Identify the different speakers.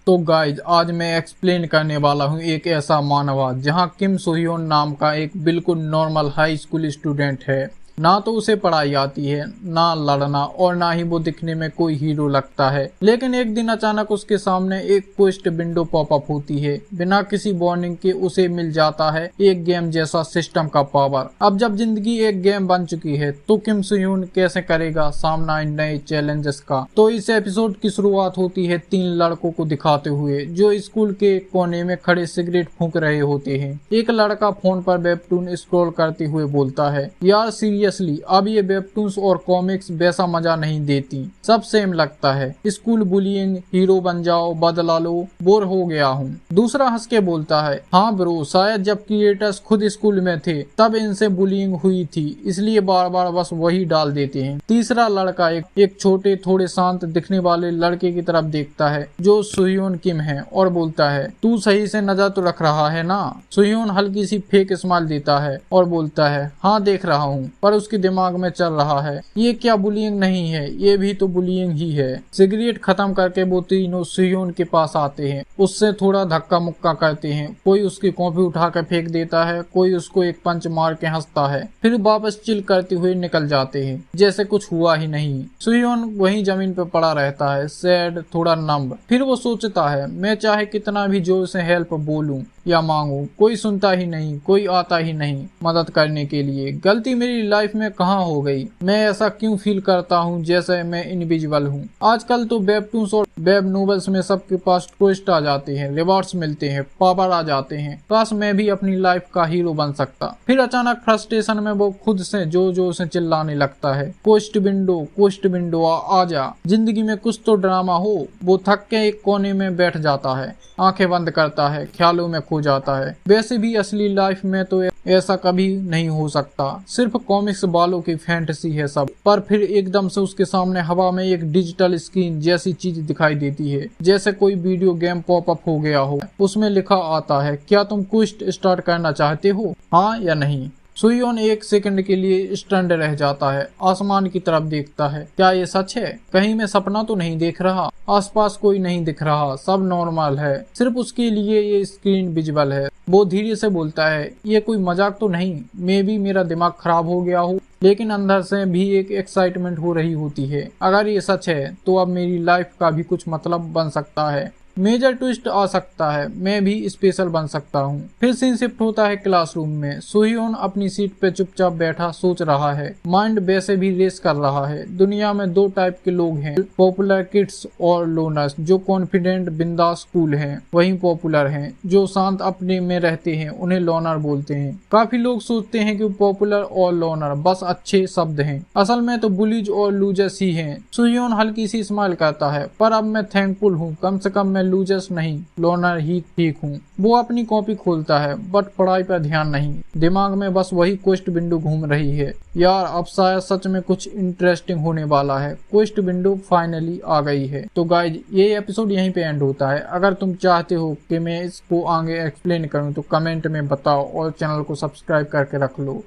Speaker 1: तो गाइज आज मैं एक्सप्लेन करने वाला हूँ एक ऐसा मानववाद जहाँ किम सोह्योन नाम का एक बिल्कुल नॉर्मल हाई स्कूल स्टूडेंट है। ना तो उसे पढ़ाई आती है, ना लड़ना, और ना ही वो दिखने में कोई हीरो लगता है। लेकिन एक दिन अचानक उसके सामने एक क्वेस्ट विंडो पॉपअप होती है। बिना किसी वार्निंग के उसे मिल जाता है एक गेम जैसा सिस्टम का पावर। अब जब जिंदगी एक गेम बन चुकी है तो किम सोह्योन कैसे करेगा सामना इन नए चैलेंजेस का। तो इस एपिसोड की शुरुआत होती है 3 लड़कों को दिखाते हुए जो स्कूल के कोने में खड़े सिगरेट फूंक रहे होते हैं। एक लड़का फोन पर वेबटून स्क्रॉल करते हुए बोलता है, यार सीरियसली अब ये वेबटून्स और कॉमिक्स वैसा मजा नहीं देती, सब सेम लगता है। स्कूल बुलिंग, हीरो बन जाओ, बदला लो, बोर हो गया हूँ। दूसरा हंस के बोलता है, हाँ ब्रो, शायद जब क्रिएटर्स खुद स्कूल में थे तब इनसे बुलिंग हुई थी, इसलिए बार बार बस वही डाल देते हैं। तीसरा लड़का एक छोटे थोड़े शांत दिखने वाले लड़के की तरफ देखता है जो सोह्योन किम है और बोलता है, तू सही से नजर तो रख रहा है ना। सोह्योन हल्की सी फेक स्माइल देता है और बोलता है, हाँ देख रहा हूँ, पर उसके दिमाग में चल रहा है, ये क्या बुलिंग नहीं है, ये भी तो बुलिंग ही है। सिगरेट खत्म करके वो तीनों सोह्योन के पास आते हैं, उससे थोड़ा धक्का मुक्का करते हैं। कोई उसकी कॉपी उठा कर फेंक देता है, कोई उसको एक पंच मार के हंसता है, फिर वापस चिल करते हुए निकल जाते हैं जैसे कुछ हुआ ही नहीं। सोह्योन वहीं जमीन पर पड़ा रहता है, सैड, थोड़ा नंब। फिर वो सोचता है, मैं चाहे कितना भी जोर से हेल्प बोलूं या मांगू, कोई सुनता ही नहीं, कोई आता ही नहीं मदद करने के लिए। गलती मेरी लाइफ में कहाँ हो गई? मैं ऐसा क्यों फील करता हूँ जैसे मैं इनविजिबल हूँ? आजकल तो वेबटून्स और वेब नोवेल्स में सबके पास ट्विस्ट आ जाते हैं, रिवॉर्ड्स मिलते हैं, पावर आ जाते हैं। काश मैं भी अपनी लाइफ का हीरो बन सकता। फिर अचानक फ्रस्ट्रेशन में वो खुद से जोर जोर से चिल्लाने लगता है, क्वेस्ट विंडो आ जा, जिंदगी में कुछ तो ड्रामा हो। वो थक के एक कोने में बैठ जाता है, आंखें बंद करता है, ख्यालों में खो जाता है। वैसे भी असली लाइफ में तो ऐसा कभी नहीं हो सकता, सिर्फ कॉमिक्स वालों की फैंटेसी है सब। पर फिर एकदम से उसके सामने हवा में एक डिजिटल स्क्रीन जैसी चीज दिखाई देती है, जैसे कोई वीडियो गेम पॉपअप हो गया हो। उसमें लिखा आता है, क्या तुम क्विस्ट स्टार्ट करना चाहते हो, हाँ या नहीं? सोह्योन एक सेकंड के लिए स्टन्ड रह जाता है, आसमान की तरफ देखता है। क्या ये सच है? कहीं मैं सपना तो नहीं देख रहा? आसपास कोई नहीं दिख रहा, सब नॉर्मल है, सिर्फ उसके लिए ये स्क्रीन विजिबल है। वो धीरे से बोलता है, ये कोई मजाक तो नहीं? मे बी मेरा दिमाग खराब हो गया हो। लेकिन अंदर से भी एक एक्साइटमेंट हो रही होती है, अगर ये सच है तो अब मेरी लाइफ का भी कुछ मतलब बन सकता है, मेजर ट्विस्ट आ सकता है, मैं भी स्पेशल बन सकता हूँ। फिर सीन शिफ्ट होता है क्लासरूम में। सोह्योन अपनी सीट पे चुपचाप बैठा सोच रहा है, माइंड वैसे भी रेस कर रहा है। दुनिया में 2 टाइप के लोग हैं, पॉपुलर किड्स और लोनर्स। जो कॉन्फिडेंट बिंदास कूल हैं वही पॉपुलर हैं, जो शांत अपने में रहते हैं उन्हें लोनर बोलते हैं। काफी लोग सोचते हैं कि पॉपुलर और लोनर बस अच्छे शब्द हैं, असल में तो बुलीज और लूजर्स ही हैं। सोह्योन हल्की सी स्माइल करता है, पर अब मैं थैंकफुल हूँ, कम से कम मैं लूजर्स नहीं, लोनर ही ठीक हूँ। वो अपनी कॉपी खोलता है, बट पढ़ाई पर ध्यान नहीं, दिमाग में बस वही क्वेस्ट विंडो घूम रही है। यार अब शायद सच में कुछ इंटरेस्टिंग होने वाला है, क्वेस्ट विंडो फाइनली आ गई है। तो गाइज ये एपिसोड यहीं पे एंड होता है। अगर तुम चाहते हो कि मैं इसको आगे एक्सप्लेन करूँ तो कमेंट में बताओ और चैनल को सब्सक्राइब करके रख लो।